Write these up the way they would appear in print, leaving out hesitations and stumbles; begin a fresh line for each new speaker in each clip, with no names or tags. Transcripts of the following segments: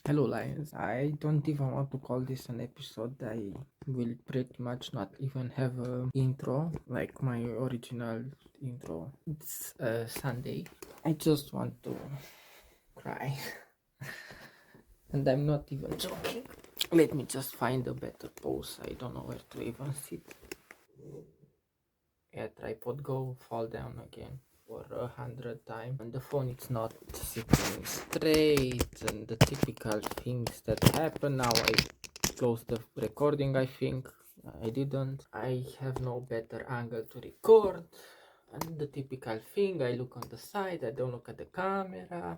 Hello, Lions. I don't even want to call this an episode. I will pretty much not even have a intro like my original intro. It's Sunday. I just want to cry, and I'm not even joking. Let me just find a better pose. I don't know where to even sit. Yeah, tripod go fall down again for 100 times, and the phone it's not sitting straight, and the typical things that happen. Now I closed the recording. I think I didn't. I have no better angle to record, and the typical thing, I look on the side, I don't look at the camera.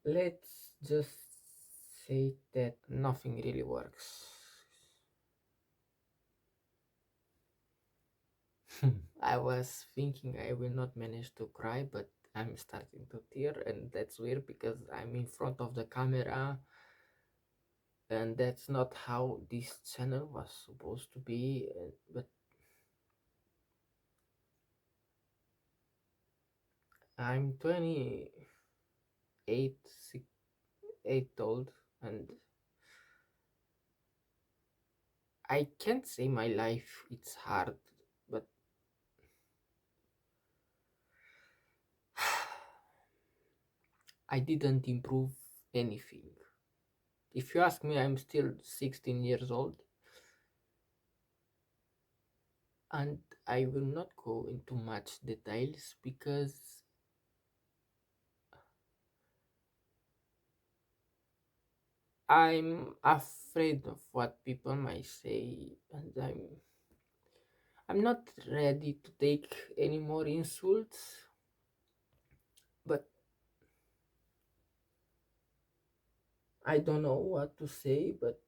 Let's just say that nothing really works. I was thinking I will not manage to cry, but I'm starting to tear, and that's weird because I'm in front of the camera, and that's not how this channel was supposed to be. But I'm 28, 8 old, and I can't say my life it's hard, but I didn't improve anything. If you ask me, I'm still 16 years old, and I will not go into much details because I'm afraid of what people might say, and I'm not ready to take any more insults, but I don't know what to say, but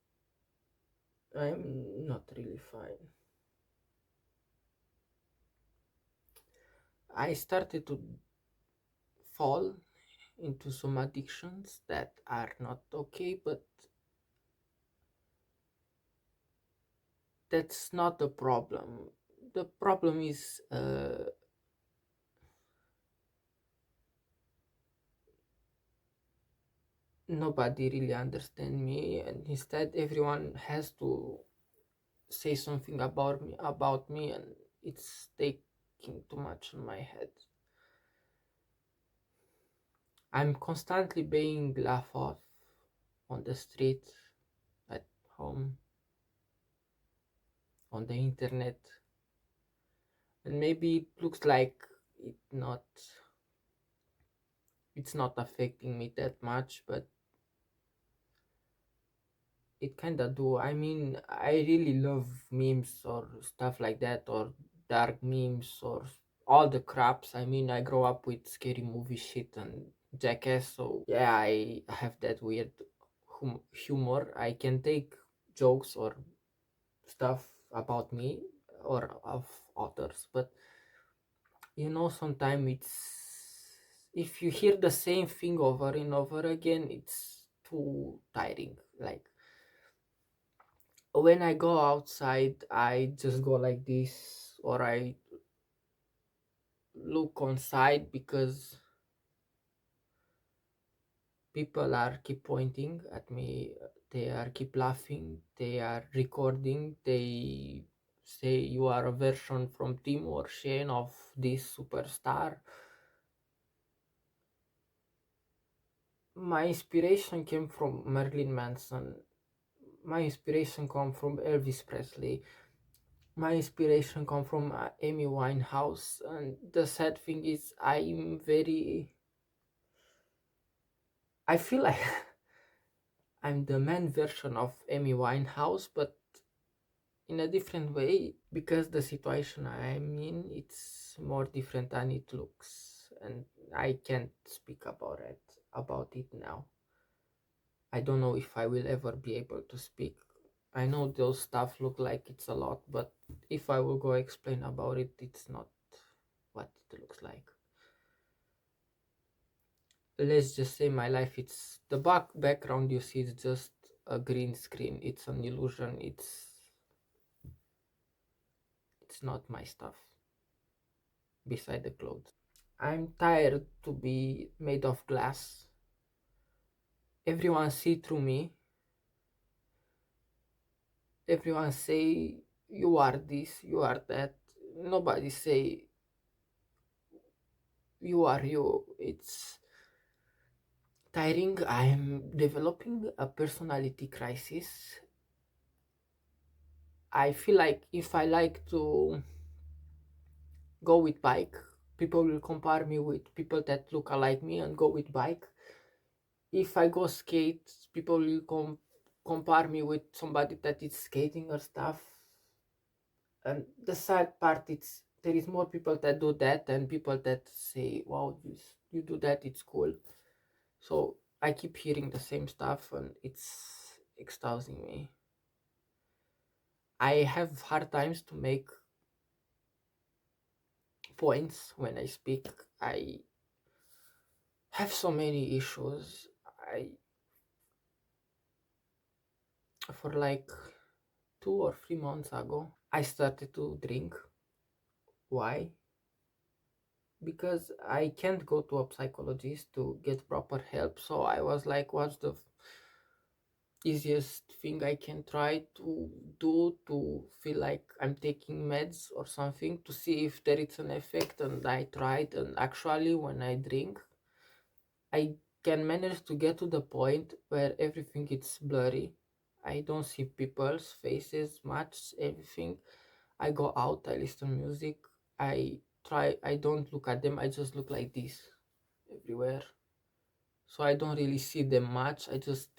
I'm not really fine. I started to fall into some addictions that are not okay, but that's not the problem. The problem is nobody really understand me, and instead everyone has to say something about me, and it's taking too much on my head. I'm constantly being laughed off on the street, at home, on the internet, and maybe it looks like it not it's not affecting me that much, but it kinda do. I mean, I really love memes or stuff like that, or dark memes, or all the craps. I mean, I grow up with scary movie shit and Jackass, so yeah, I have that weird humor. I can take jokes or stuff about me or of others, but sometimes if you hear the same thing over and over again, it's too tiring. Like, when I go outside, I just go like this, or I look on side because people are keep pointing at me. They are keep laughing. They are recording. They say you are a version from Tim or Shane of this superstar. My inspiration came from Marilyn Manson. My inspiration come from Elvis Presley. My inspiration come from Amy Winehouse, and the sad thing is I feel like I'm the man version of Amy Winehouse, but in a different way, because the situation I'm in, it's more different than it looks, and I can't speak about it now. I don't know if I will ever be able to speak. I know those stuff look like it's a lot, but if I will go explain about it, it's not what it looks like. Let's just say my life, it's the background you see is just a green screen. It's an illusion. It's not my stuff. beside the clothes. I'm tired to be made of glass. Everyone see through me. Everyone say you are this, you are that. Nobody say you are you. It's tiring. I'm developing a personality crisis. I feel like if I like to go with bike, people will compare me with people that look alike me and go with bike. If I go skate, people will compare me with somebody that is skating or stuff. And the sad part is there is more people that do that than people that say, "Wow, you do that, it's cool." So I keep hearing the same stuff, and it's exhausting me. I have hard times to make points when I speak. I have so many issues. I For like 2 or 3 months ago, I started to drink. Why? Because I can't go to a psychologist to get proper help. So I was like, what's the easiest thing I can try to do to feel like I'm taking meds or something to see if there is an effect? And I tried, and actually, when I drink, I can manage to get to the point where everything is blurry. I don't see people's faces much, everything. I go out, I listen music, I don't look at them, I just look like this everywhere. So I don't really see them much, I just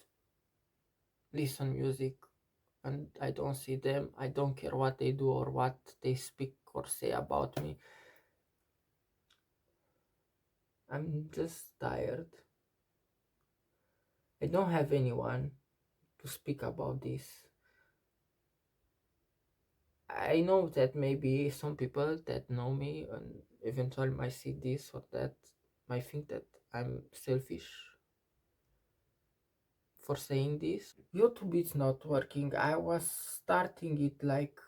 listen music and I don't see them. I don't care what they do or what they speak or say about me. I'm just tired. I don't have anyone to speak about this. I know that maybe some people that know me and eventually might see this or that might think that I'm selfish for saying this. YouTube is not working. I was starting it like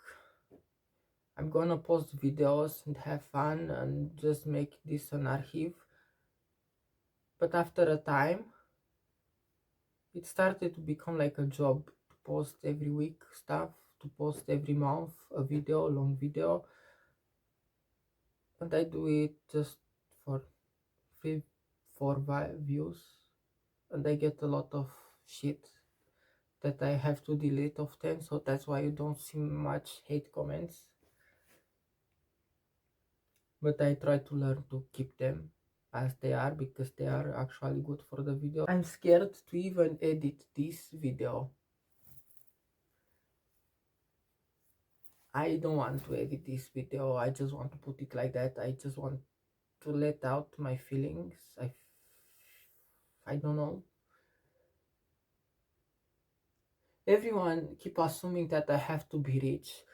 I'm gonna post videos and have fun and just make this an archive. But after a time, it started to become like a job to post every week stuff, to post every month a video, long video, and I do it just for free for views, and I get a lot of shit that I have to delete often, so that's why you don't see much hate comments. But I try to learn to keep them as they are because they are actually good for the video. I'm scared to even edit this video. I don't want to edit this video. I just want to put it like that. I just want to let out my feelings. I don't know. Everyone keep assuming that I have to be rich.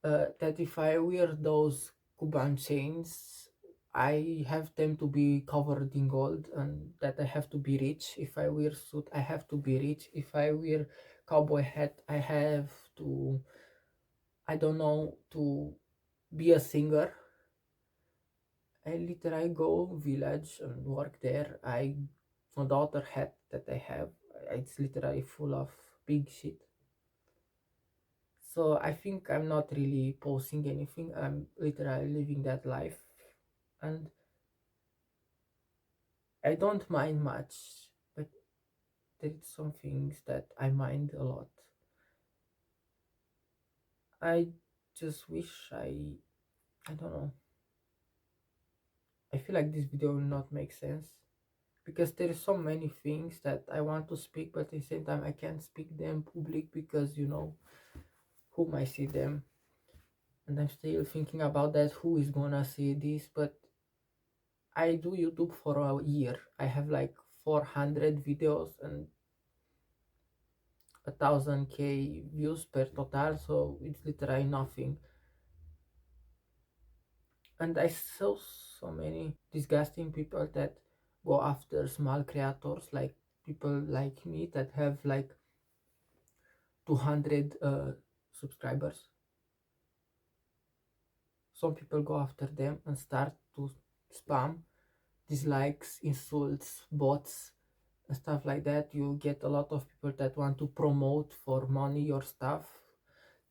That if I wear those Cuban chains, I have them to be covered in gold, and that I have to be rich. If I wear suit, I have to be rich. If I wear cowboy hat, I have to, I don't know, to be a singer. I literally go village and work there. I on the other hat that I have, it's literally full of big shit. So I think I'm not really posting anything. I'm literally living that life, and I don't mind much, but there's some things that I mind a lot. I just wish I don't know. I feel like this video will not make sense because there is so many things that I want to speak, but at the same time I can't speak them public because who might see them, and I'm still thinking about that. Who is gonna see this? But I do YouTube for a year. I have like 400 videos and 1,000K views per total, so it's literally nothing. And I saw so many disgusting people that go after small creators, like people like me that have like 200 subscribers. some people go after them and start to spam dislikes, insults, bots, and stuff like that. You get a lot of people that want to promote for money your stuff.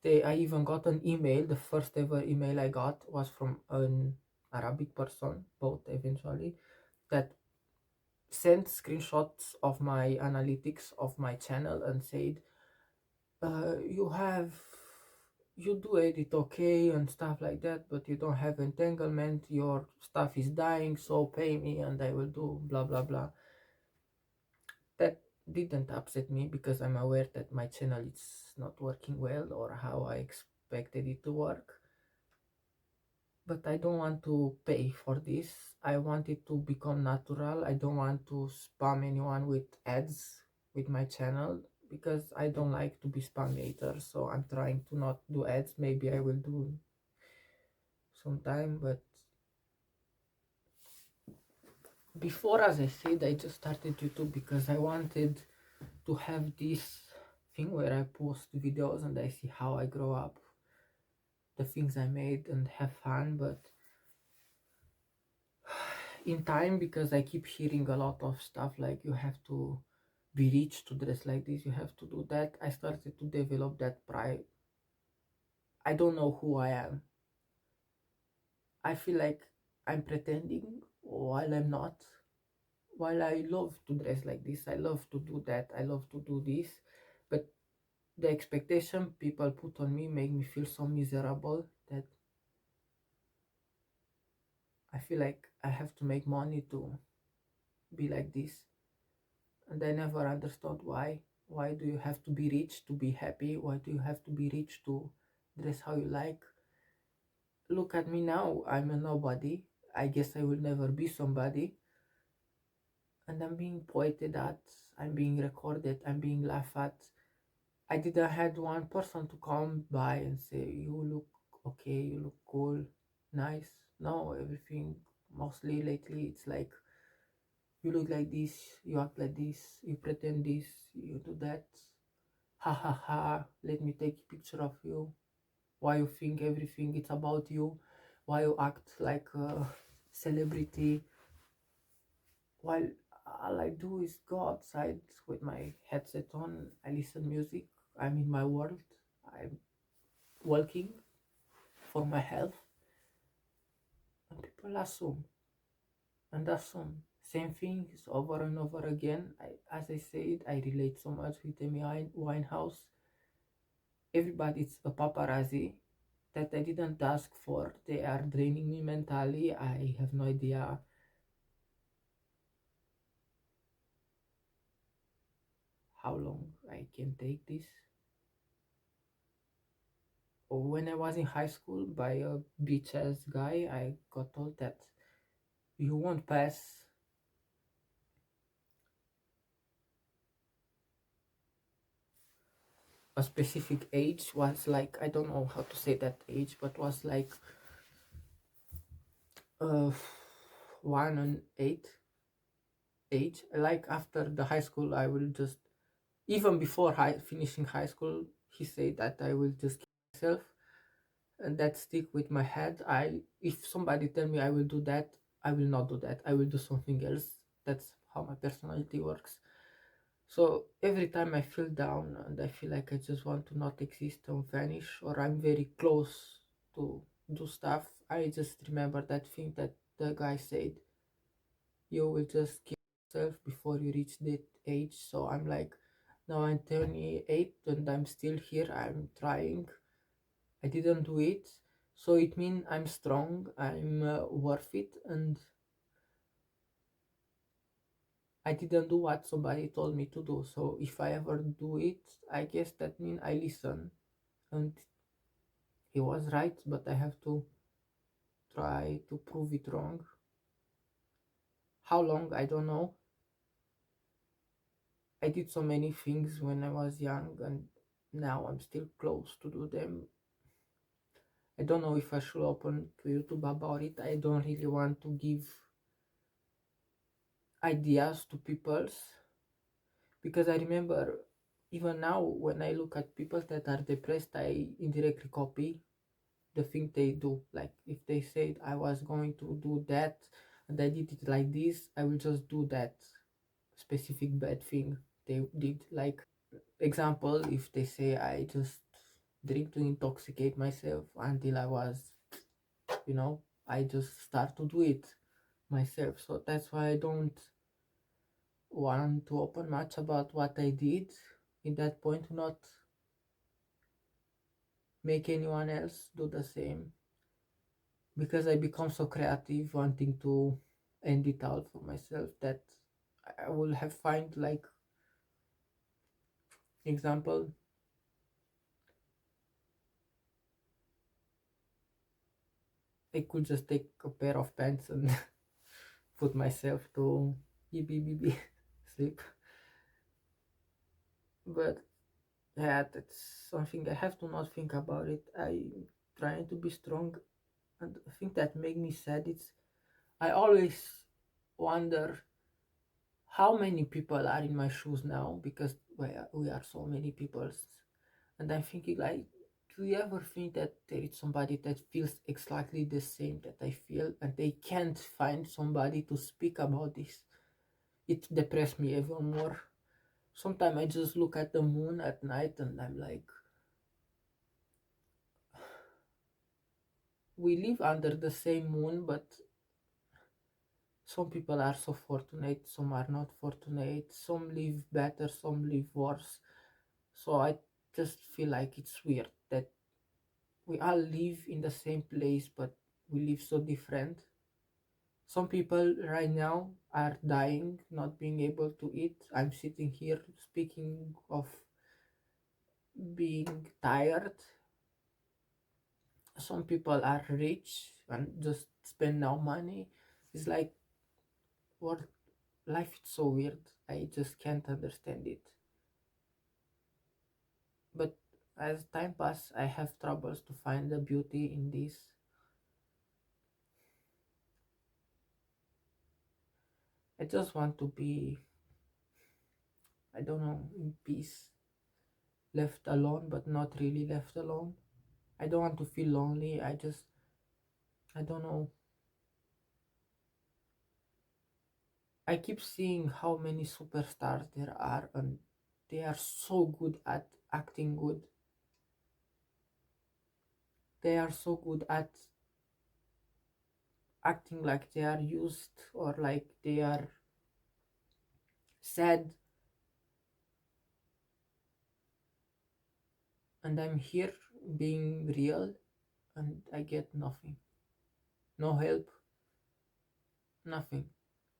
I even got an email. The first ever email I got was from an Arabic person, both eventually, that sent screenshots of my analytics of my channel and said, you have, you do edit okay and stuff like that, but you don't have entanglement, your stuff is dying, so pay me and I will do blah blah blah. That didn't upset me because I'm aware that my channel is not working well or how I expected it to work. But I don't want to pay for this. I want it to become natural. I don't want to spam anyone with ads with my channel because I don't like to be spam either. So I'm trying to not do ads. Maybe I will do sometime, but before, as I said, I just started YouTube because I wanted to have this thing where I post videos and I see how I grow up, the things I made, and have fun. But in time, because I keep hearing a lot of stuff like you have to be rich to dress like this, you have to do that, I started to develop that pride. I don't know who I am. I feel like I'm pretending while I'm not. While I love to dress like this, I love to do that, I love to do this, but the expectation people put on me make me feel so miserable that I feel like I have to make money to be like this. And I never understood why. Why do you have to be rich to be happy? Why do you have to be rich to dress how you like? Look at me now, I'm a nobody. I guess I will never be somebody. And I'm being pointed at, I'm being recorded, I'm being laughed at. I didn't had one person to come by and say, you look okay, you look cool, nice. No, everything, mostly lately, it's like, you look like this, you act like this, you pretend this, you do that. Ha ha ha, let me take a picture of you. Why you think everything it's about you? Why you act like a celebrity? While all I do is go outside with my headset on, I listen music, I'm in my world, I'm working for my health, and people assume and assume. Same thing is over and over again. As I said, I relate so much with Amy Winehouse. Everybody's a paparazzi that I didn't ask for. They are draining me mentally. I have no idea how long I can take this. When I was in high school by a bitch ass guy, I got told that you won't pass a specific age. Was like, I don't know how to say that age, but was like uh 1 and 8 age. Like after the high school, I will just, even before finishing high school, he said that I will just kill myself, and that stick with my head. If somebody tell me I will do that, I will not do that. I will do something else. That's how my personality works. So every time I feel down and I feel like I just want to not exist and vanish, or I'm very close to do stuff, I just remember that thing that the guy said, you will just kill yourself before you reach that age. So I'm like, now I'm 28 and I'm still here, I'm trying. I didn't do it, so it means I'm strong, I'm worth it, and I didn't do what somebody told me to do. So if I ever do it, I guess that means I listen, and he was right, but I have to try to prove it wrong. How long, I don't know. I did so many things when I was young, and now I'm still close to do them. I don't know if I should open to YouTube about it. I don't really want to give ideas to people's, because I remember even now when I look at people that are depressed, I indirectly copy the thing they do. Like if they said I was going to do that and I did it like this, I will just do that specific bad thing they did. Like example, if they say I just drink to intoxicate myself until I was, I just start to do it myself. So that's why I don't want to open much about what I did in that point, to not make anyone else do the same, because I become so creative wanting to end it all for myself that I will have find like example, I could just take a pair of pants and put myself to sleep. But yeah, that's something I have to not think about it. I trying to be strong, and the thing that make me sad, it's I always wonder how many people are in my shoes now, because we are so many people. And I'm thinking, like, do you ever think that there is somebody that feels exactly the same that I feel, and they can't find somebody to speak about this? It depresses me even more. Sometimes I just look at the moon at night and I'm like, we live under the same moon, but some people are so fortunate, some are not fortunate, some live better, some live worse. So I just feel like it's weird that we all live in the same place, but we live so different. Some people right now are dying, not being able to eat. I'm sitting here speaking of being tired. Some people are rich and just spend now money. It's like, what, life is so weird. I just can't understand it. But as time passes, I have troubles to find the beauty in this. I just want to be, I don't know, in peace, left alone, but not really left alone. I don't want to feel lonely. I don't know. I keep seeing how many superstars there are, and they are so good at acting good. They are so good at acting like they are used, or like they are sad, and I'm here being real, and I get nothing. No help, nothing.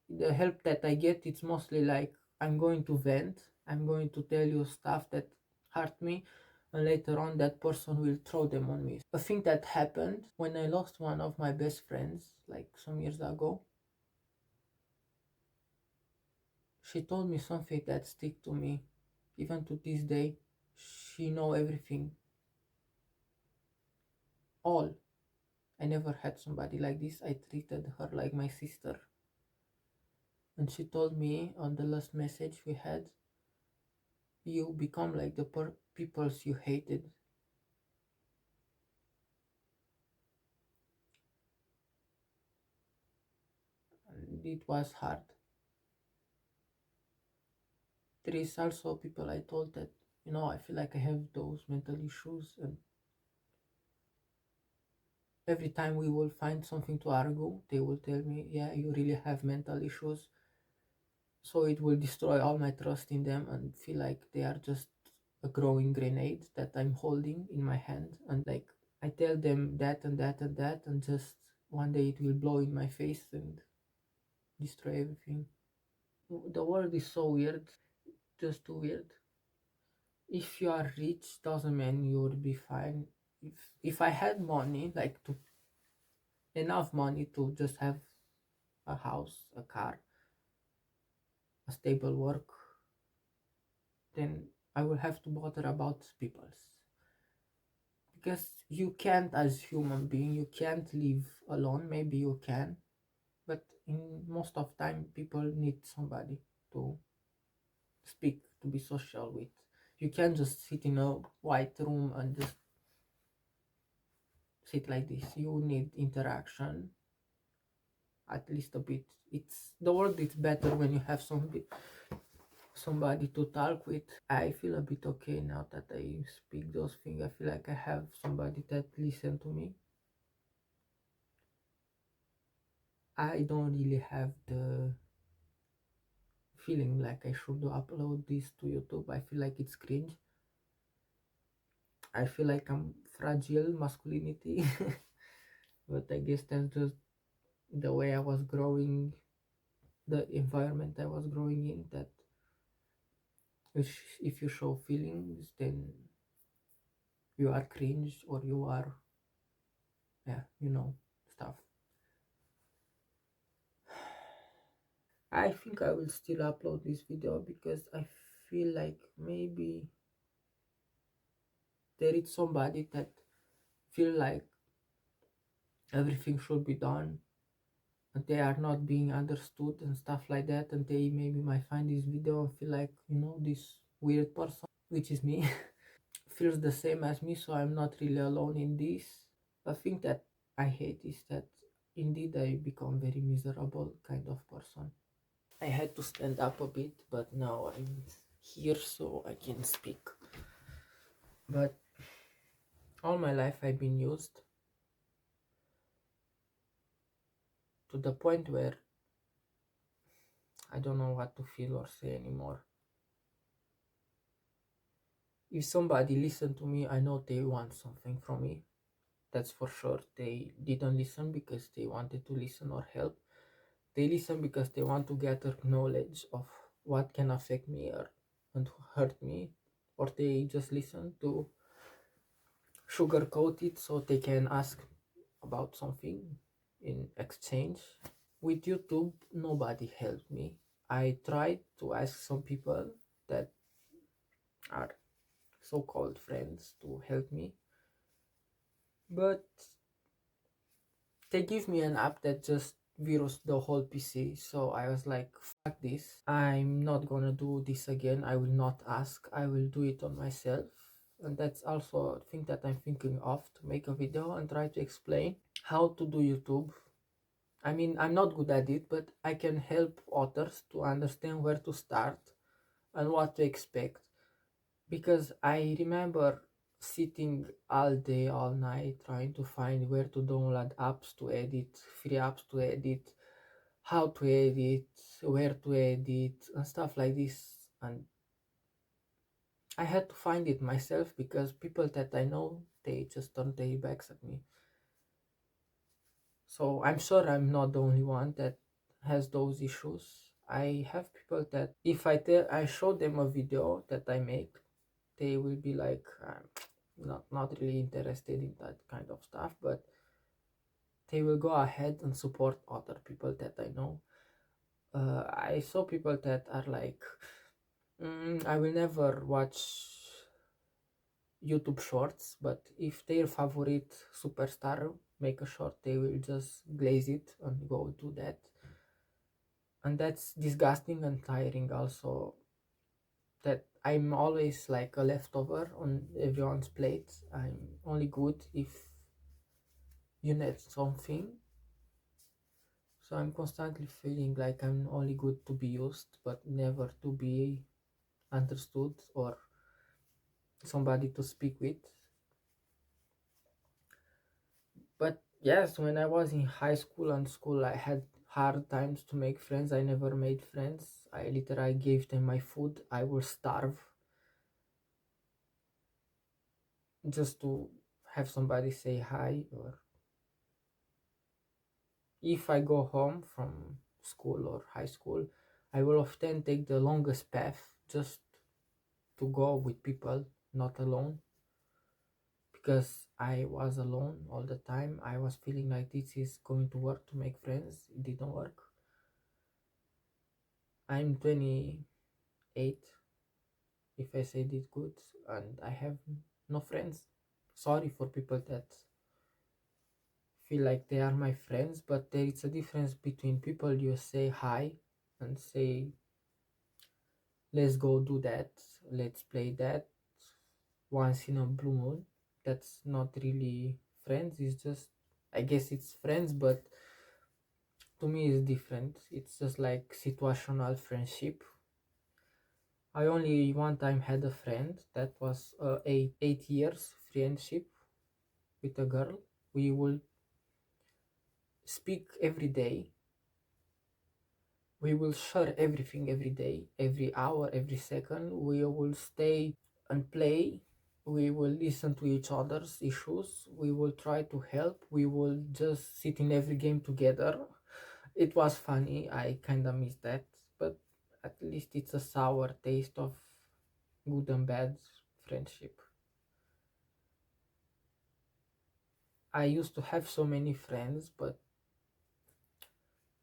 The help that I get, it's mostly like I'm going to vent, I'm going to tell you stuff that hurt me, and later on that person will throw them on me. A thing that happened when I lost one of my best friends, like some years ago, she told me something that stick to me even to this day. She know everything, all. I never had somebody like this. I treated her like my sister. And she told me on the last message we had, you become like the peoples you hated. And it was hard. There is also people I told that, I feel like I have those mental issues, and every time we will find something to argue, they will tell me, yeah, you really have mental issues. So it will destroy all my trust in them and feel like they are just a growing grenade that I'm holding in my hand. And like I tell them that and that and that, and just one day it will blow in my face and destroy everything. The world is so weird, just too weird. If you are rich, doesn't mean you would be fine. If I had money, like to enough money to just have a house, a car, a stable work, then I will have to bother about people's, because you can't, as human being, you can't live alone. Maybe you can, but in most of time people need somebody to speak, to be social with. You can't just sit in a white room and just sit like this. You need interaction, at least a bit. It's the world is better when you have somebody to talk with. I feel a bit okay now that I speak those things. I feel like I have somebody that listen to me. I don't really have the feeling like I should upload this to YouTube. I feel like it's cringe. I feel like I'm fragile masculinity, but I guess that's just the way I was growing, the environment I was growing in. That if you show feelings, then you are cringe or you are, yeah, stuff. I think I will still upload this video because I feel like maybe there is somebody that feel like everything should be done and they are not being understood and stuff like that, and they maybe might find this video and feel like, this weird person, which is me, feels the same as me, so I'm not really alone in this. The thing that I hate is that indeed I become very miserable kind of person. I had to stand up a bit, but now I'm here so I can speak. But all my life I've been used to the point where I don't know what to feel or say anymore. If somebody listen to me, I know they want something from me. That's for sure. They didn't listen because they wanted to listen or help. They listen because they want to gather knowledge of what can affect me and hurt me, or they just listen to sugarcoat it so they can ask about something in exchange. With YouTube, nobody helped me. I tried to ask some people that are so-called friends to help me, but they give me an app that just virus the whole PC. So I was like, fuck this. I'm not gonna do this again. I will not ask. I will do it on myself. And that's also a thing that I'm thinking of, to make a video and try to explain how to do YouTube. I mean, I'm not good at it, but I can help others to understand where to start and what to expect. Because I remember sitting all day, all night, trying to find where to download apps to edit, free apps to edit, how to edit, where to edit, and stuff like this. And I had to find it myself because people that I know, they just turn their backs at me. So I'm sure I'm not the only one that has those issues. I have people that if I show them a video that I make, they will be like, not really interested in that kind of stuff, but they will go ahead and support other people that I know. I saw people that are like, I will never watch YouTube shorts, but if their favorite superstar make a short, they will just glaze it and go do that. And that's disgusting and tiring also, that I'm always like a leftover on everyone's plate. I'm only good if you need something. So I'm constantly feeling like I'm only good to be used, but never to be understood or somebody to speak with. But yes, when I was in high school and school, I had hard times to make friends. I never made friends. I literally gave them my food. I will starve just to have somebody say hi. Or if I go home from school or high school, I will often take the longest path just to go with people, not alone, because I was alone all the time. I was feeling like this is going to work to make friends. It didn't work. I'm 28, if I said it good, and I have no friends. Sorry for people that feel like they are my friends, but there is a difference between people you say hi and say, let's go do that, let's play that once in a blue moon. That's not really friends. It's just, I guess it's friends, but to me it's different. It's just like situational friendship. I only one time had a friend that was 8 years friendship with a girl. We will speak every day. We will share everything every day, every hour, every second. We will stay and play. We will listen to each other's issues. We will try to help. We will just sit in every game together. It was funny. I kind of miss that, but at least it's a sour taste of good and bad friendship. I used to have so many friends, but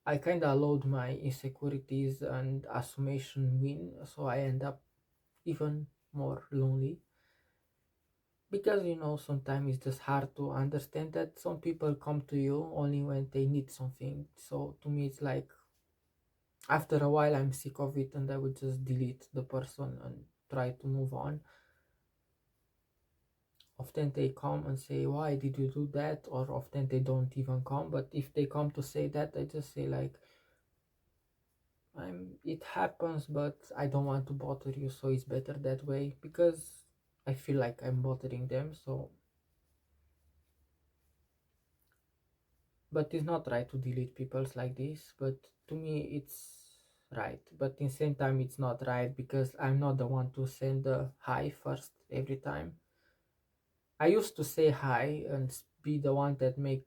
I kind of allowed my insecurities and assumption win, so I end up even more lonely. Because sometimes it's just hard to understand that some people come to you only when they need something. So to me, it's like after a while, I'm sick of it and I would just delete the person and try to move on. Often they come and say, why did you do that? Or often they don't even come. But if they come to say that, I just say, like, it happens, but I don't want to bother you, so it's better that way because I feel like I'm bothering them. So, but it's not right to delete people's like this. But to me, it's right. But in same time, it's not right because I'm not the one to send the hi first every time. I used to say hi and be the one that make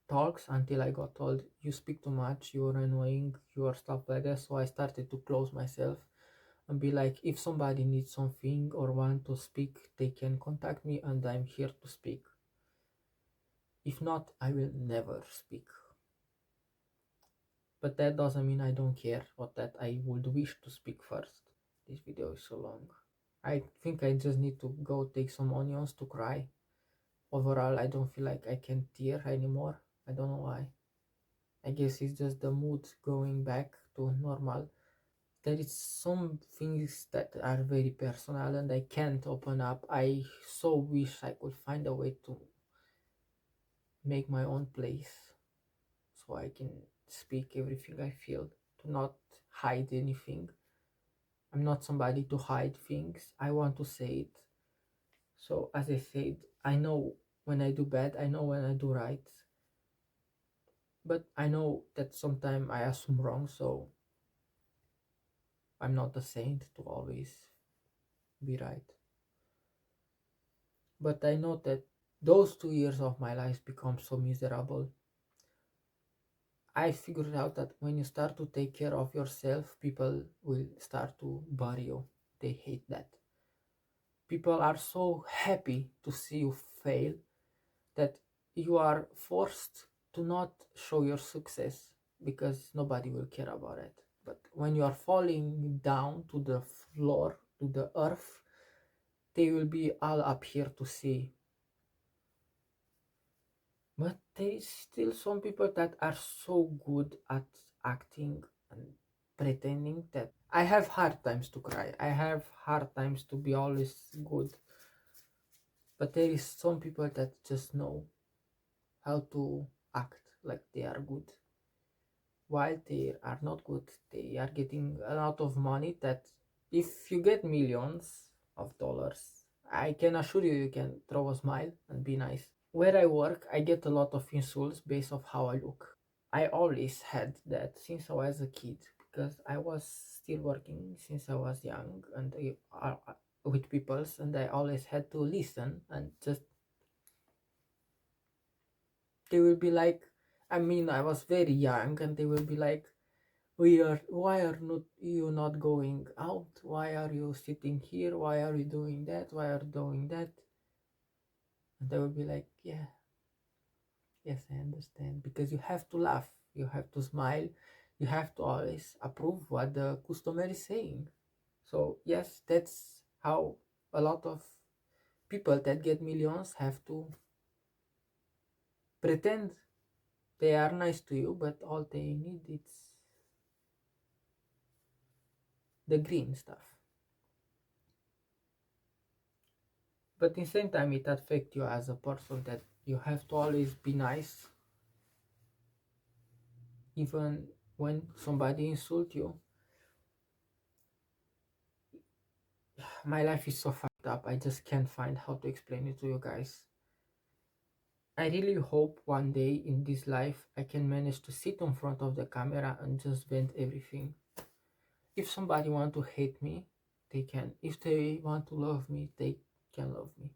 talks until I got told you speak too much, you're annoying, you are stuff like that. So I started to close myself and be like, if somebody needs something or want to speak, they can contact me and I'm here to speak. If not, I will never speak. But that doesn't mean I don't care or that I would wish to speak first. This video is so long. I think I just need to go take some onions to cry. Overall, I don't feel like I can tear anymore. I don't know why. I guess it's just the mood going back to normal. There is some things that are very personal and I can't open up. I so wish I could find a way to make my own place so I can speak everything I feel, to not hide anything. I'm not somebody to hide things. I want to say it. So as I said, I know when I do bad, I know when I do right. But I know that sometimes I assume wrong, so I'm not a saint to always be right. But I know that those 2 years of my life become so miserable. I figured out that when you start to take care of yourself, people will start to bury you. They hate that. People are so happy to see you fail that you are forced to not show your success because nobody will care about it. But when you are falling down to the floor, to the earth, they will be all up here to see. But there is still some people that are so good at acting and pretending that I have hard times to cry. I have hard times to be always good. But there is some people that just know how to act like they are good. While they are not good, they are getting a lot of money that if you get millions of dollars, I can assure you you can throw a smile and be nice. Where I work, I get a lot of insults based off how I look. I always had that since I was a kid because I was still working since I was young and with peoples, and I always had to listen and just they will be like, I mean, I was very young and they will be like, why are not you not going out? Why are you sitting here? Why are you doing that? Why are you doing that? And I will be like, yeah, yes, I understand. Because you have to laugh, you have to smile, you have to always approve what the customer is saying. So, yes, that's how a lot of people that get millions have to pretend they are nice to you, but all they need is the green stuff. but in the same time it affects you as a person, that you have to always be nice even when somebody insult you. My life is so fucked up, I just can't find how to explain it to you guys. I really hope one day in this life I can manage to sit in front of the camera and just vent everything. If somebody want to hate me, they can. If they want to love me, they can love me.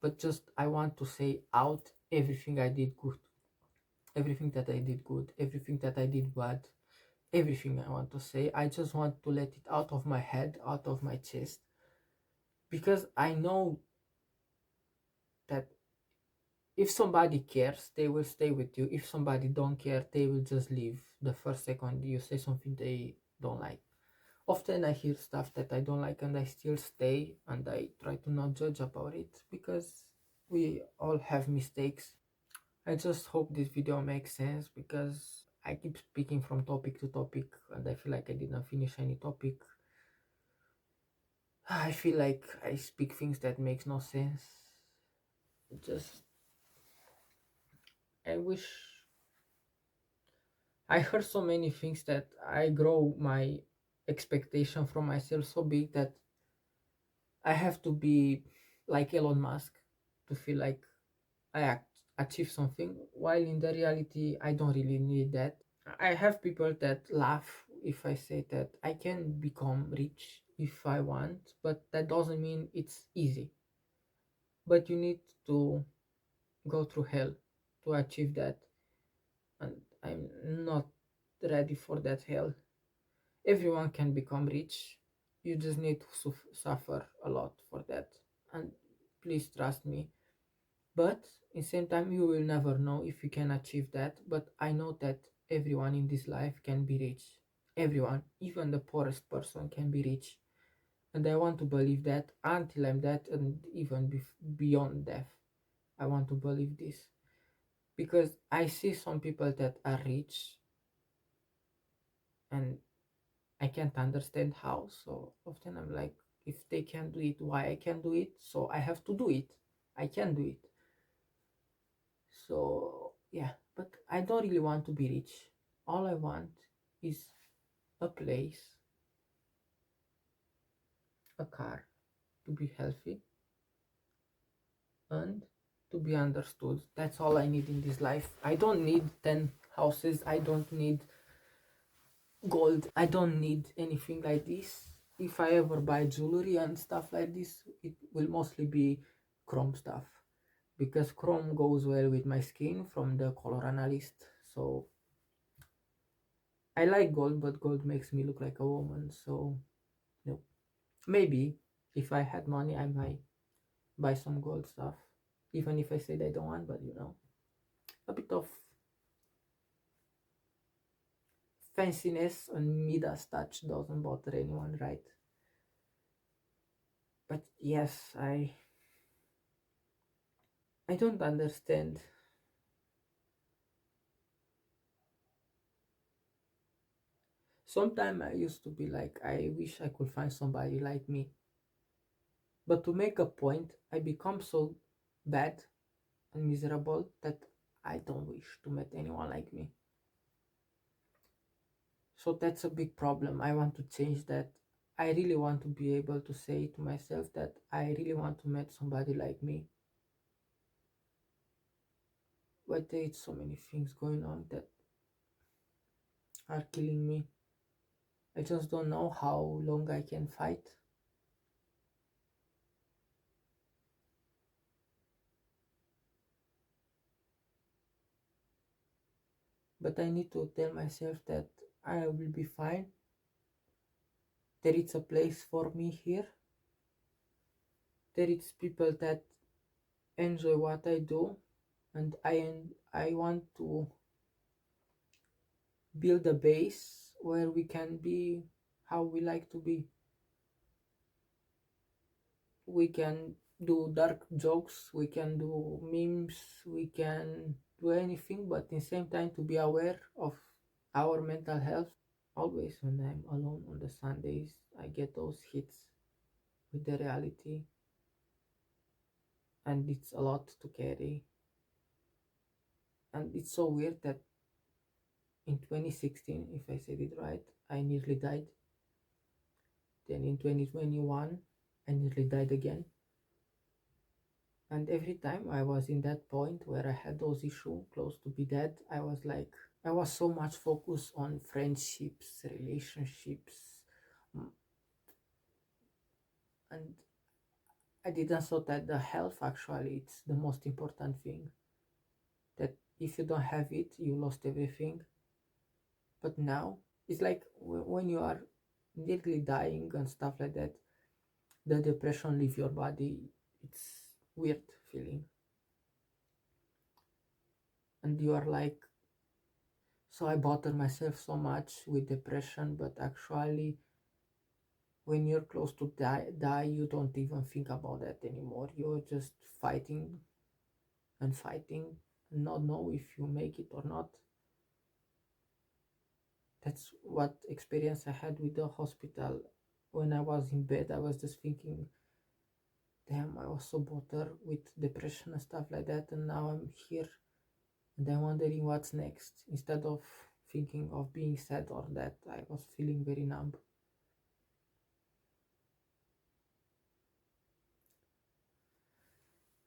But just I want to say out everything I did good, everything that I did good, everything that I did bad, everything I want to say. I just want to let it out of my head, out of my chest, because I know that if somebody cares, they will stay with you. If somebody don't care, they will just leave the first second you say something they don't like. Often I hear stuff that I don't like and I still stay and I try to not judge about it because we all have mistakes. I just hope this video makes sense because I keep speaking from topic to topic and I feel like I didn't finish any topic. I feel like I speak things that makes no sense. Just I wish I heard so many things that I grow my expectation from myself so big that I have to be like Elon Musk to feel like achieve something, while in the reality, I don't really need that. I have people that laugh if I say that I can become rich if I want, but that doesn't mean it's easy. But you need to go through hell to achieve that, and I'm not ready for that hell. Everyone can become rich, you just need to suffer a lot for that, and please trust me. But in the same time, you will never know if you can achieve that. But I know that everyone in this life can be rich. Everyone, even the poorest person, can be rich. And I want to believe that until I'm dead and even beyond death. I want to believe this. Because I see some people that are rich and I can't understand how. So often I'm like, if they can do it, why I can do it? So I have to do it. I can do it. So yeah, but I don't really want to be rich. All I want is a place, a car, to be healthy and to be understood. That's all I need in this life. I don't need 10 houses. I don't need gold. I don't need anything like this. If I ever buy jewelry and stuff like this, it will mostly be chrome stuff because chrome goes well with my skin from the color analyst. So I like gold, but gold makes me look like a woman, so no. Maybe if I had money, I might buy some gold stuff, even if I said I don't want, but a bit of fanciness and Midas touch doesn't bother anyone, right? But yes, I don't understand. Sometimes I used to be like, I wish I could find somebody like me. But to make a point, I become so bad and miserable that I don't wish to meet anyone like me. So that's a big problem. I want to change that. I really want to be able to say to myself that I really want to meet somebody like me. But there's so many things going on that are killing me. I just don't know how long I can fight. But I need to tell myself that I will be fine. There is a place for me here. There is people that enjoy what I do, and I want to build a base where we can be how we like to be. We can do dark jokes, we can do memes, we can do anything, but in the same time to be aware of our mental health. Always when I'm alone on the Sundays, I get those hits with the reality. and it's a lot to carry. And it's so weird that in 2016, if I said it right, I nearly died. Then in 2021, I nearly died again. And every time I was in that point where I had those issues close to be dead, I was like, I was so much focused on friendships, relationships, mm, and I didn't thought that the health actually it's the most important thing. That if you don't have it, you lost everything. But now it's like when you are nearly dying and stuff like that, the depression leave your body. It's weird feeling, and you are like, so I bother myself so much with depression, but actually when you're close to die, you don't even think about that anymore. You're just fighting and fighting and not know if you make it or not. That's what experience I had with the hospital. When I was in bed, I was just thinking, damn, I was so bothered with depression and stuff like that, and now I'm here and I'm wondering what's next. Instead of thinking of being sad or that, I was feeling very numb.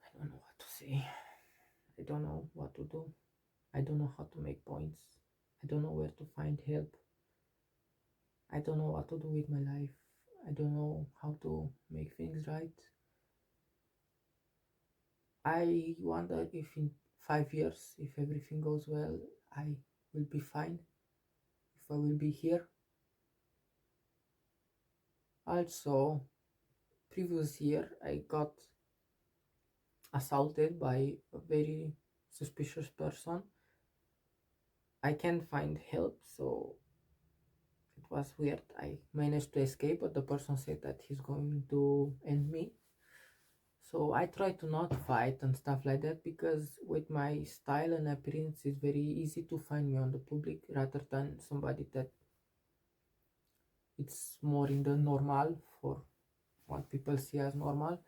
I don't know what to say. I don't know what to do. I don't know how to make points. I don't know where to find help. I don't know what to do with my life. I don't know how to make things right. I wonder if in 5 years, if everything goes well, I will be fine. If I will be here. Also, previous year, I got assaulted by a very suspicious person. I can't find help, so it was weird. I managed to escape, but the person said that he's going to end me. So I try to not fight and stuff like that because with my style and appearance, it's very easy to find me on the public rather than somebody that it's more in the normal for what people see as normal.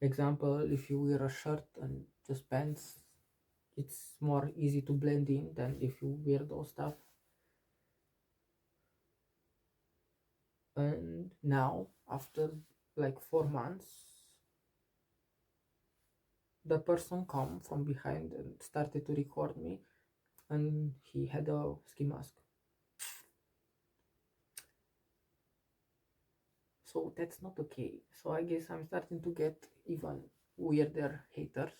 Example, if you wear a shirt and just pants, it's more easy to blend in than if you wear those stuff. And now, after like 4 months, the person come from behind and started to record me, and he had a ski mask. So that's not okay. So I guess I'm starting to get even weirder haters.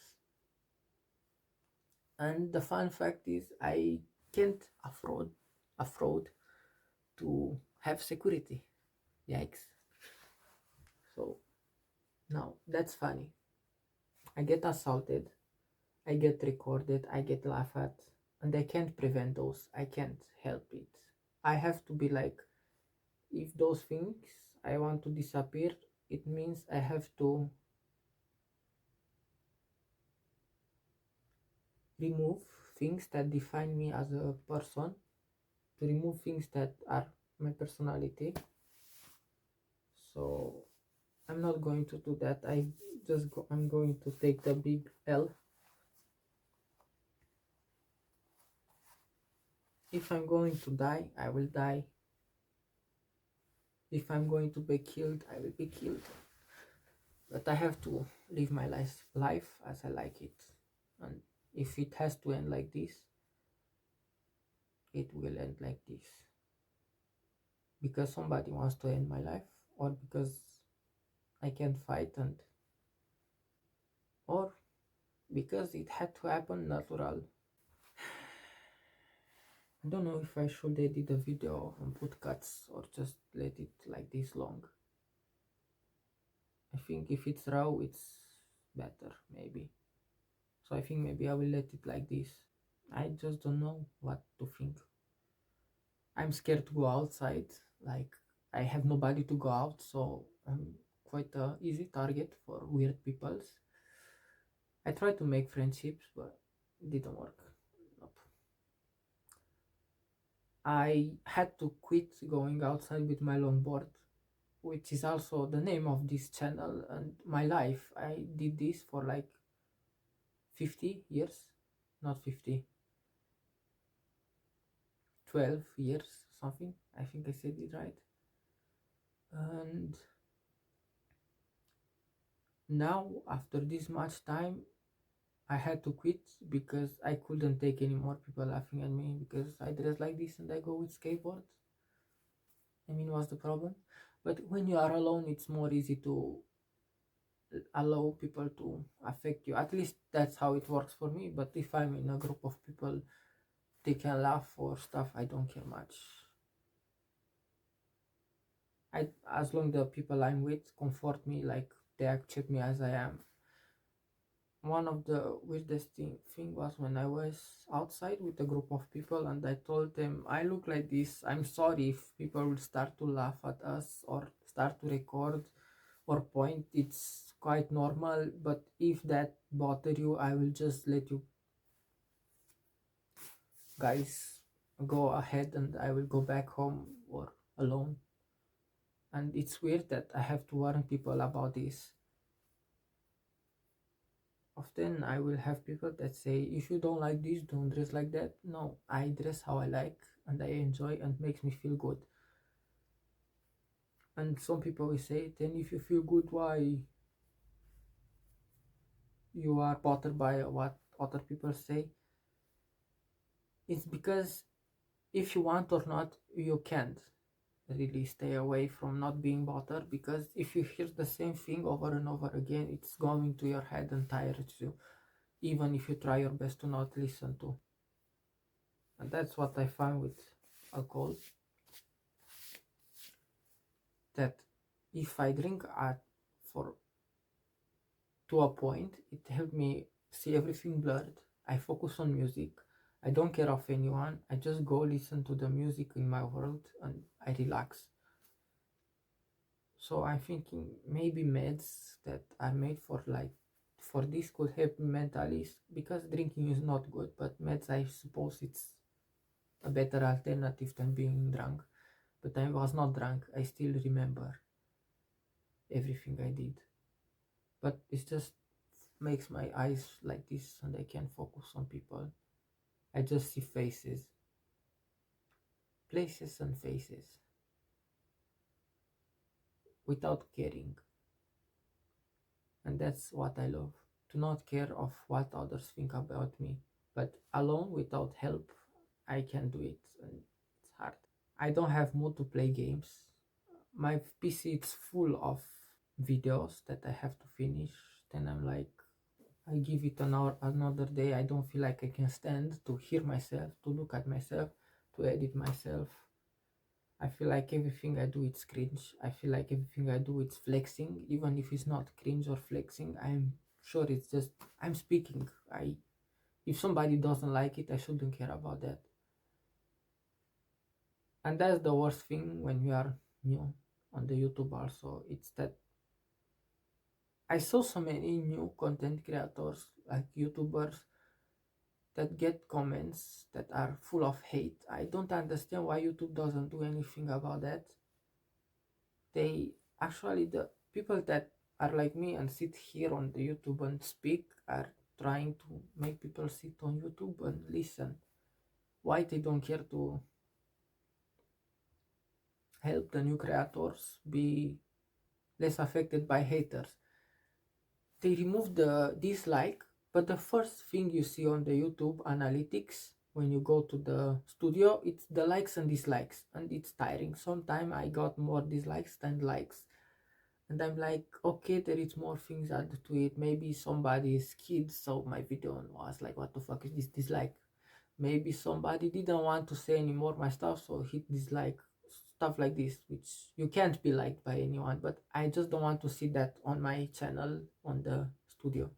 And the fun fact is I can't afford to have security. Yikes. So now that's funny. I get assaulted, I get recorded, I get laughed at, and I can't prevent those. I can't help it. I have to be like, if those things I want to disappear, it means I have to remove things that define me as a person, to remove things that are my personality. So I'm not going to do that. I'm going to take the big L. If I'm going to die, I will die. If I'm going to be killed, I will be killed. But I have to live my life as I like it. And if it has to end like this, it will end like this. Because somebody wants to end my life, or because I can't fight, and or because it had to happen natural. I don't know if I should edit the video and put cuts or just let it like this long. I think if it's raw, it's better, maybe. So I think maybe I will let it like this. I just don't know what to think. I'm scared to go outside. Like, I have nobody to go out, so I'm quite a easy target for weird peoples. I tried to make friendships, but it didn't work. Nope. I had to quit going outside with my longboard which is also the name of this channel and my life. I did this for like 50 years, not 50, 12 years, something. I think I said it right. And now, after this much time, I had to quit because I couldn't take any more people laughing at me because I dress like this and I go with skateboard. I mean, what's the problem? But when you are alone, it's more easy to allow people to affect you. At least that's how it works for me. But if I'm in a group of people, they can laugh or stuff. I don't care much. As long the people I'm with comfort me, like they accept me as I am. One of the weirdest thing was when I was outside with a group of people and I told them I look like this. I'm sorry if people will start to laugh at us or start to record or point. It's quite normal, but if that bother you, I will just let you guys go ahead and I will go back home or alone. And it's weird that I have to warn people about this. Often I will have people that say, if you don't like this, don't dress like that. No, I dress how I like and I enjoy and makes me feel good. And some people will say, then if you feel good, why you are bothered by what other people say? It's because if you want or not, you can't really stay away from not being bothered, because if you hear the same thing over and over again, it's going to your head and tires you, even if you try your best to not listen to. And that's what I find with alcohol, that if I drink at for to a point, it helped me see everything blurred. I focus on music. I don't care of anyone. I just go listen to the music in my world and I relax. So I'm thinking maybe meds that are made for like for this could help me mentally, because drinking is not good, but meds, I suppose it's a better alternative than being drunk. But I was not drunk. I still remember everything I did. But it just makes my eyes like this and I can't focus on people. I just see faces, places and faces without caring. And that's what I love, to not care of what others think about me. But alone without help, I can do it and it's hard. I don't have mood to play games. My PC is full of videos that I have to finish. Then I'm like, I give it an hour, another day. I don't feel like I can stand to hear myself, to look at myself, to edit myself. I feel like everything I do it's cringe. I feel like everything I do it's flexing, even if it's not cringe or flexing. I'm sure it's just I'm speaking. I If somebody doesn't like it, I shouldn't care about that. And that's the worst thing when you are new on the YouTube also. It's that I saw so many new content creators like YouTubers that get comments that are full of hate. I don't understand why YouTube doesn't do anything about that. They actually, the people that are like me and sit here on the YouTube and speak, are trying to make people sit on YouTube and listen. Why they don't care to help the new creators be less affected by haters? They remove the dislike, but the first thing you see on the YouTube analytics when you go to the studio, it's the likes and dislikes, and it's tiring. Sometimes I got more dislikes than likes, and I'm like, okay, there is more things added to it. Maybe somebody's kid saw my video and was like, what the fuck is this dislike? Maybe somebody didn't want to say anymore my stuff, so hit dislike. Stuff like this, which you can't be liked by anyone, but I just don't want to see that on my channel on the studio.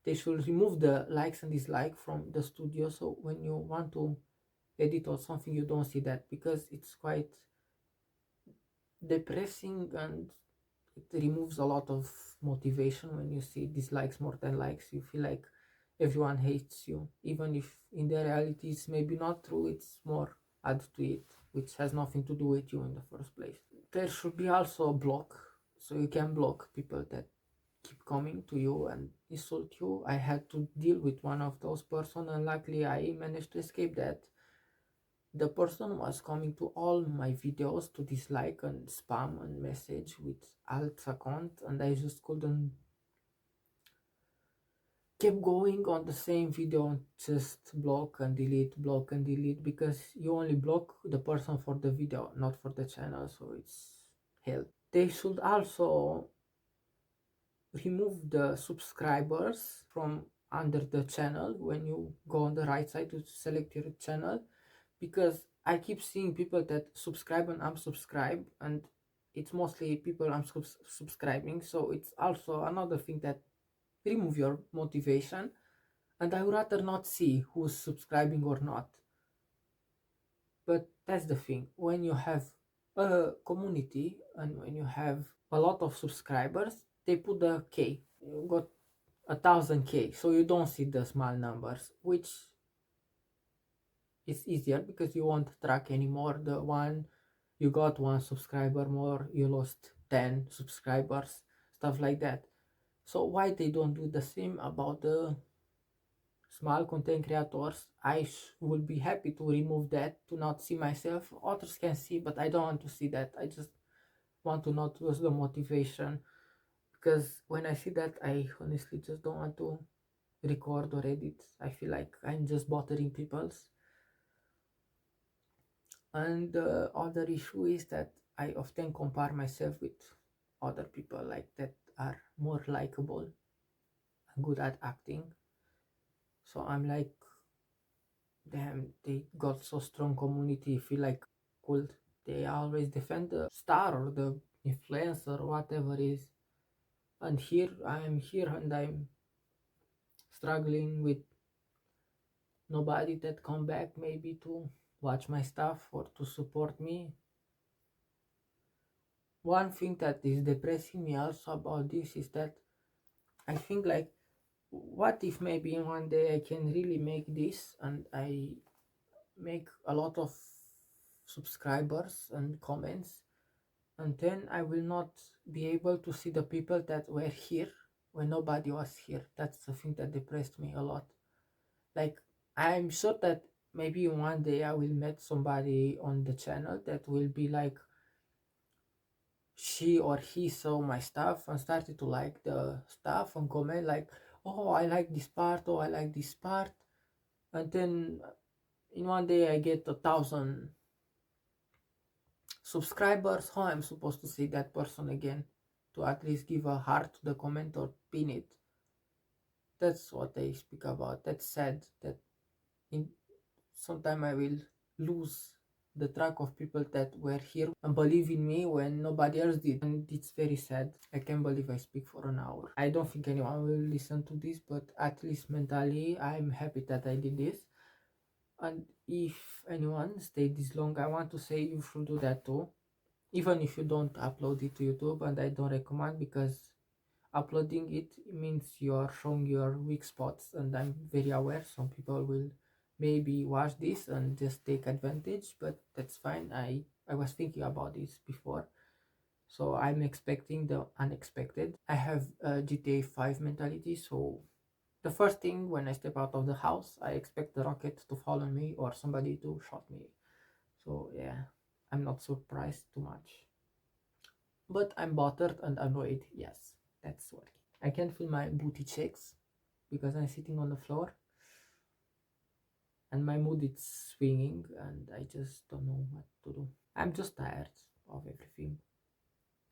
They should remove the likes and dislike from the studio, so when you want to edit or something you don't see that, because it's quite depressing and it removes a lot of motivation. When you see dislikes more than likes, you feel like everyone hates you, even if in the reality it's maybe not true. It's more add to it, which has nothing to do with you in the first place. there should be also a block, so you can block people that keep coming to you and insult you. I had to deal with one of those person, and luckily I managed to escape that. The person was coming to all my videos to dislike and spam and message with alt account, and I just couldn't keep going on the same video, just block and delete, because you only block the person for the video, not for the channel, so it's hell. They should also remove the subscribers from under the channel when you go on the right side to select your channel, because I keep seeing people that subscribe and unsubscribe, and it's mostly people subscribing, so it's also another thing that remove your motivation, and I would rather not see who's subscribing or not. But that's the thing, when you have a community and when you have a lot of subscribers, they put the K, you got 1,000K, so you don't see the small numbers, which is easier because you won't track anymore the one you got one subscriber more, you lost 10 subscribers, stuff like that. So why they don't do the same about the small content creators? I would be happy to remove that, to not see myself. Others can see, but I don't want to see that. I just want to not lose the motivation, because when I see that, I honestly just don't want to record or edit. I feel like I'm just bothering people's. And the other issue is that I often compare myself with other people like that are more likable and good at acting. So I'm like, damn, they got so strong community, feel like cool. They always defend the star or the influencer or whatever it is. And here I am here and I'm struggling with nobody that come back maybe to watch my stuff or to support me. One thing that is depressing me also about this is that I think like, what if maybe one day I can really make this and I make a lot of subscribers and comments, and then I will not be able to see the people that were here when nobody was here. That's the thing that depressed me a lot. Like, I'm sure that maybe one day I will meet somebody on the channel that will be like, she or he saw my stuff and started to like the stuff and comment like, oh, I like this part, oh, I like this part. And then in one day I get 1,000 subscribers. How I'm supposed to see that person again, to at least give a heart to the comment or pin it? That's what I speak about. That's sad that in sometime I will lose the track of people that were here and believe in me when nobody else did, and it's very sad. I can't believe I speak for an hour. I don't think anyone will listen to this, but at least mentally I'm happy that I did this. And if anyone stayed this long, I want to say you should do that too, even if you don't upload it to YouTube. And I don't recommend, because uploading it means you are showing your weak spots, and I'm very aware some people will maybe watch this and just take advantage, but that's fine. I was thinking about this before, so I'm expecting the unexpected. I have a GTA 5 mentality, so the first thing when I step out of the house, I expect the rocket to follow me or somebody to shot me. So yeah, I'm not surprised too much, but I'm bothered and annoyed. Yes, that's what I can feel my booty cheeks because I'm sitting on the floor and my mood is swinging and I just don't know what to do. I'm just tired of everything.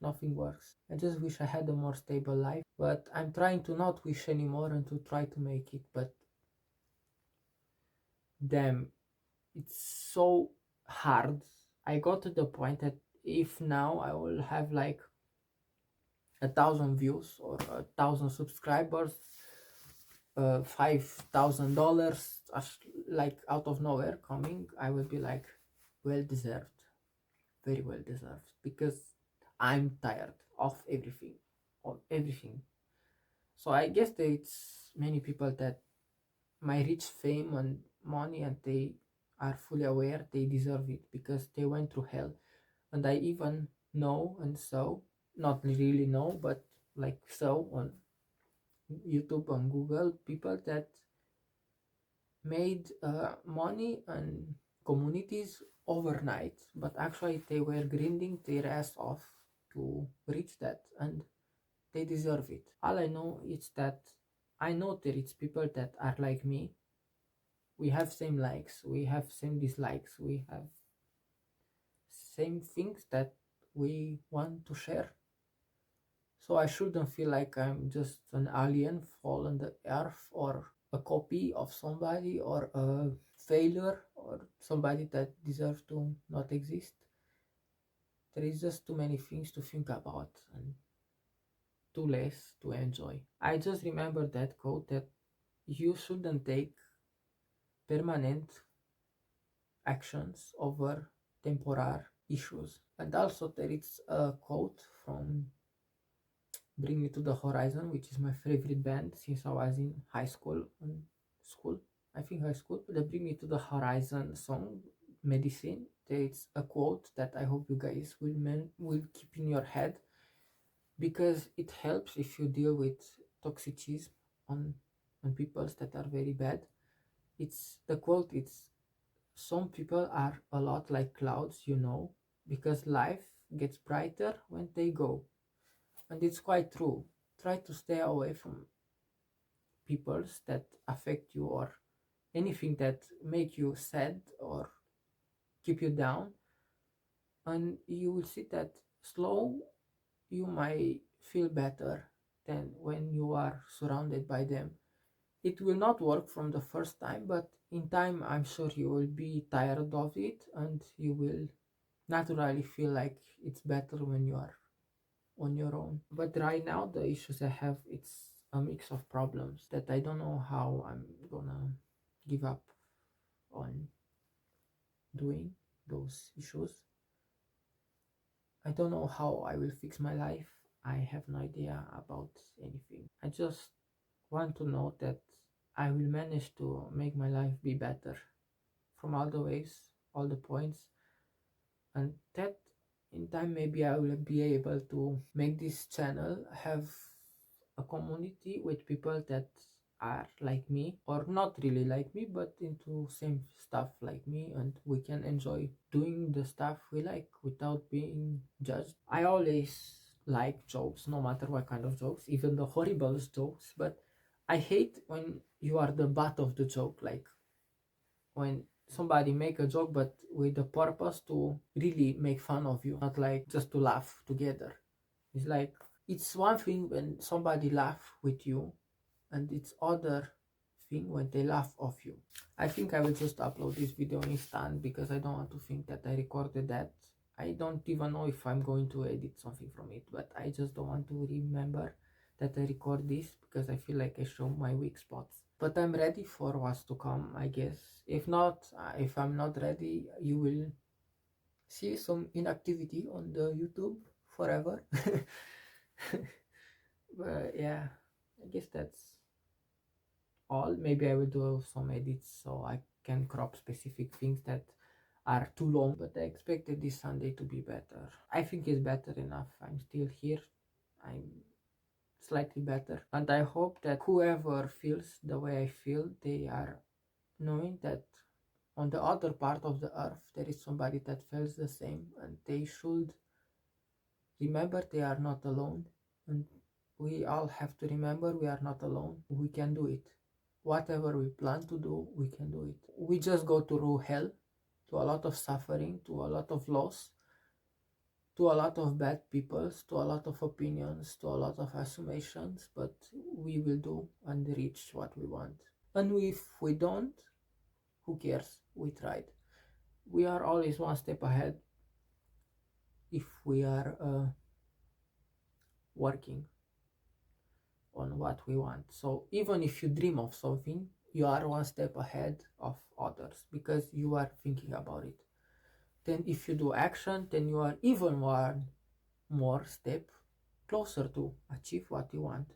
Nothing works. I just wish I had a more stable life, but I'm trying to not wish anymore and to try to make it. But damn, it's so hard. I got to the point that if now I will have like 1,000 views or 1,000 subscribers, $5,000 like out of nowhere coming, I will be like, well deserved, very well deserved, because I'm tired of everything. So I guess that it's many people that might reach fame and money and they are fully aware they deserve it because they went through hell. And I even know and so, not really know, but like so on YouTube and Google, people that made money and communities overnight, but actually they were grinding their ass off to reach that, and they deserve it. All I know is that I know there is people that are like me. We have same likes, we have same dislikes, we have same things that we want to share. So I shouldn't feel like I'm just an alien fall on the earth, or a copy of somebody, or a failure, or somebody that deserves to not exist. There is just too many things to think about and too less to enjoy. I just remember that quote that you shouldn't take permanent actions over temporary issues. And also there is a quote from Bring Me to the Horizon, which is my favorite band since I was in high school. School, I think high school. The Bring Me to the Horizon song, Medicine. There's a quote that I hope you guys will keep in your head, because it helps if you deal with toxicity on people that are very bad. It's the quote. It's some people are a lot like clouds, because life gets brighter when they go. And it's quite true. Try to stay away from peoples that affect you, or anything that make you sad or keep you down, and you will see that slow you might feel better than when you are surrounded by them. It will not work from the first time, but in time I'm sure you will be tired of it, and you will naturally feel like it's better when you are on your own. But right now the issues I have, it's a mix of problems that I don't know how I'm gonna give up on doing those issues. I don't know how I will fix my life. I have no idea about anything. I just want to know that I will manage to make my life be better from all the ways, all the points, and that in time maybe I will be able to make this channel have a community with people that are like me, or not really like me but into same stuff like me, and we can enjoy doing the stuff we like without being judged. I always like jokes, no matter what kind of jokes, even the horrible jokes, but I hate when you are the butt of the joke, like when somebody make a joke but with the purpose to really make fun of you, not like just to laugh together. It's like, it's one thing when somebody laugh with you, and it's other thing when they laugh off you. I think I will just upload this video instant, because I don't want to think that I recorded that. I don't even know if I'm going to edit something from it, but I just don't want to remember that I record this, because I feel like I show my weak spots. But I'm ready for what's to come, I guess. If not, if I'm not ready, you will see some inactivity on the YouTube forever. But yeah, I guess that's all. Maybe I will do some edits so I can crop specific things that are too long, but I expected this Sunday to be better. I think it's better enough. I'm still here. I'm slightly better, and I hope that whoever feels the way I feel, they are knowing that on the other part of the earth there is somebody that feels the same, and they should remember they are not alone. And we all have to remember we are not alone. We can do it. Whatever we plan to do, we can do it. We just go through hell, to a lot of suffering, to a lot of loss, to a lot of bad peoples, to a lot of opinions, to a lot of assumptions, but we will do and reach what we want. And if we don't, who cares? We tried. We are always one step ahead if we are working on what we want. So even if you dream of something, you are one step ahead of others, because you are thinking about it. Then if you do action, then you are even one more step closer to achieve what you want.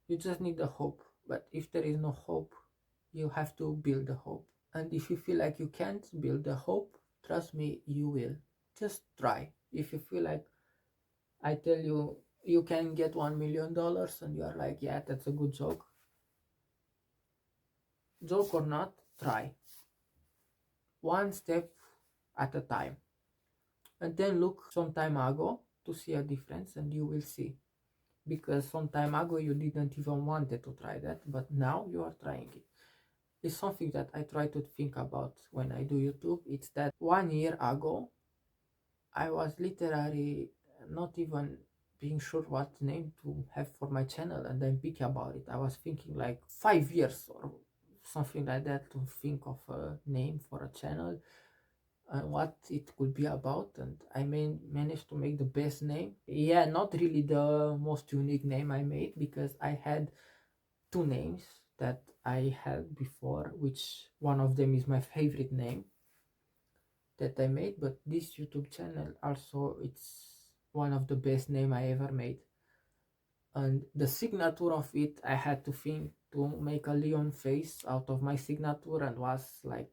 You just need the hope. But if there is no hope, you have to build the hope. And if you feel like you can't build the hope, trust me, you will. Just try. If you feel like I tell you you can get $1 million and you are like, yeah, that's a good joke. Joke or not, try one step at a time, and then look some time ago to see a difference, and you will see. Because some time ago you didn't even wanted to try that, but now you are trying it. It's something that I try to think about when I do YouTube. It's that 1 year ago I was literally not even being sure what name to have for my channel, and then picky about it. I was thinking like 5 years or something like that to think of a name for a channel and what it could be about, and I managed to make the best name. Yeah, not really the most unique name I made, because I had two names that I had before, which one of them is my favorite name that I made, but this YouTube channel also, it's one of the best name I ever made. And the signature of it, I had to think to make a Leon face out of my signature, and was like,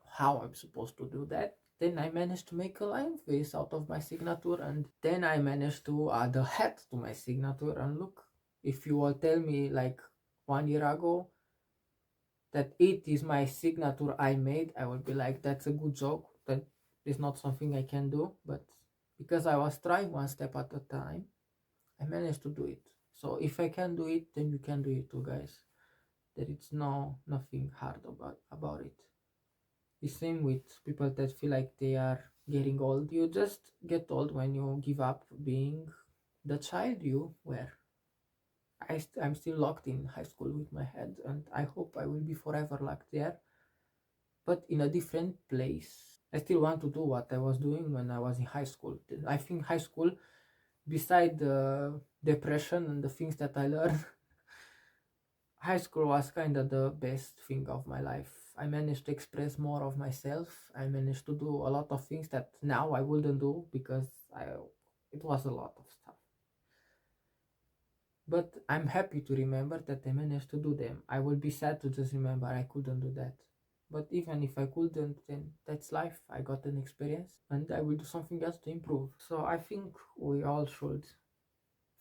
how I'm supposed to do that. Then I managed to make a lion face out of my signature, and then I managed to add a hat to my signature. And look, if you all tell me like 1 year ago that it is my signature I made, I would be like, that's a good joke. That is not something I can do. But because I was trying one step at a time, I managed to do it. So if I can do it, then you can do it too, guys. There is nothing hard about it. The same with people that feel like they are getting old. You just get old when you give up being the child you were. I'm still locked in high school with my head, and I hope I will be forever locked there, but in a different place. I still want to do what I was doing when I was in high school. I think high school, beside the depression and the things that I learned, high school was kind of the best thing of my life. I managed to express more of myself. I managed to do a lot of things that now I wouldn't do, because it was a lot of stuff. But I'm happy to remember that I managed to do them. I will be sad to just remember I couldn't do that. But even if I couldn't, then that's life. I got an experience, and I will do something else to improve. So I think we all should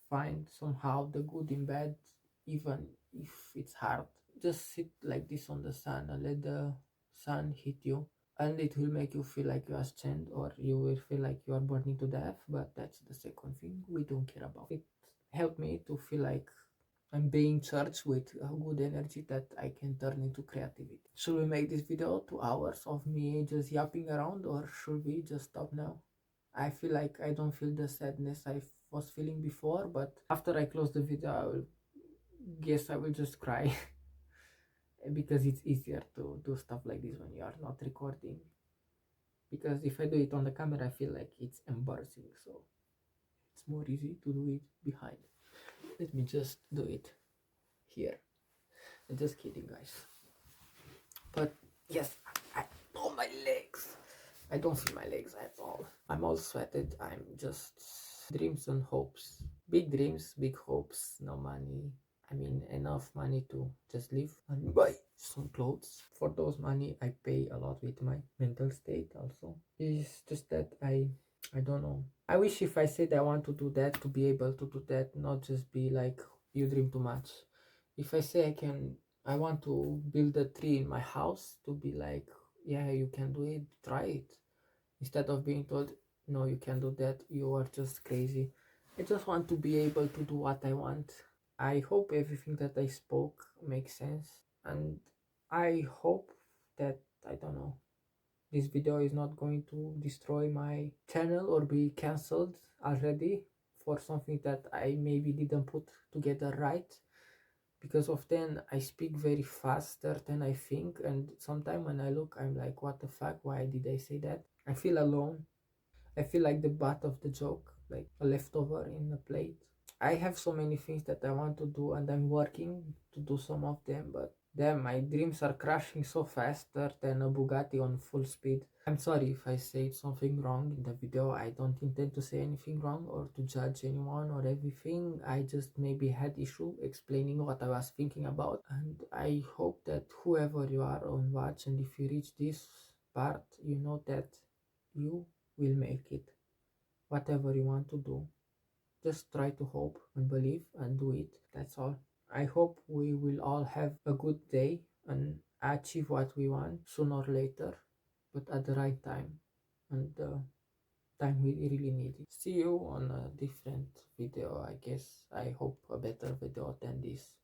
find somehow the good in bad, even if it's hard. Just sit like this on the sun and let the sun hit you, and it will make you feel like you are chained, or you will feel like you are burning to death. But that's the second thing we don't care about. It helped me to feel like I'm being charged with a good energy that I can turn into creativity. Should we make this video 2 hours of me just yapping around, or should we just stop now? I feel like I don't feel the sadness I was feeling before, but after I close the video, I will just cry. Because it's easier to do stuff like this when you are not recording. Because if I do it on the camera, I feel like it's embarrassing, so it's more easy to do it behind. Let me just do it here. I'm just kidding, guys. But yes, oh, my legs. I don't feel my legs at all. I'm all sweated. I'm just dreams and hopes. Big dreams, big hopes, no money. I mean, enough money to just live and buy some clothes. For those money, I pay a lot with my mental state also. It's just that I don't know. I wish if I said I want to do that, to be able to do that, not just be like, you dream too much. If I say I want to build a tree in my house, to be like, yeah, you can do it, try it. Instead of being told, no, you can't do that, you are just crazy. I just want to be able to do what I want. I hope everything that I spoke makes sense, and I hope that, I don't know, this video is not going to destroy my channel or be cancelled already for something that I maybe didn't put together right. Because often I speak very faster than I think, and sometimes when I look, I'm like, what the fuck, why did I say that? I feel alone. I feel like the butt of the joke, like a leftover in a plate. I have so many things that I want to do, and I'm working to do some of them, but damn, my dreams are crashing so faster than a Bugatti on full speed. I'm sorry if I said something wrong in the video. I don't intend to say anything wrong or to judge anyone or everything. I just maybe had issue explaining what I was thinking about, and I hope that whoever you are on watch, and if you reach this part, you know that you will make it. whatever you want to do, just try to hope and believe and do it. That's all. I hope we will all have a good day and achieve what we want sooner or later, but at the right time and the time we really need it. See you on a different video, I guess. I hope a better video than this.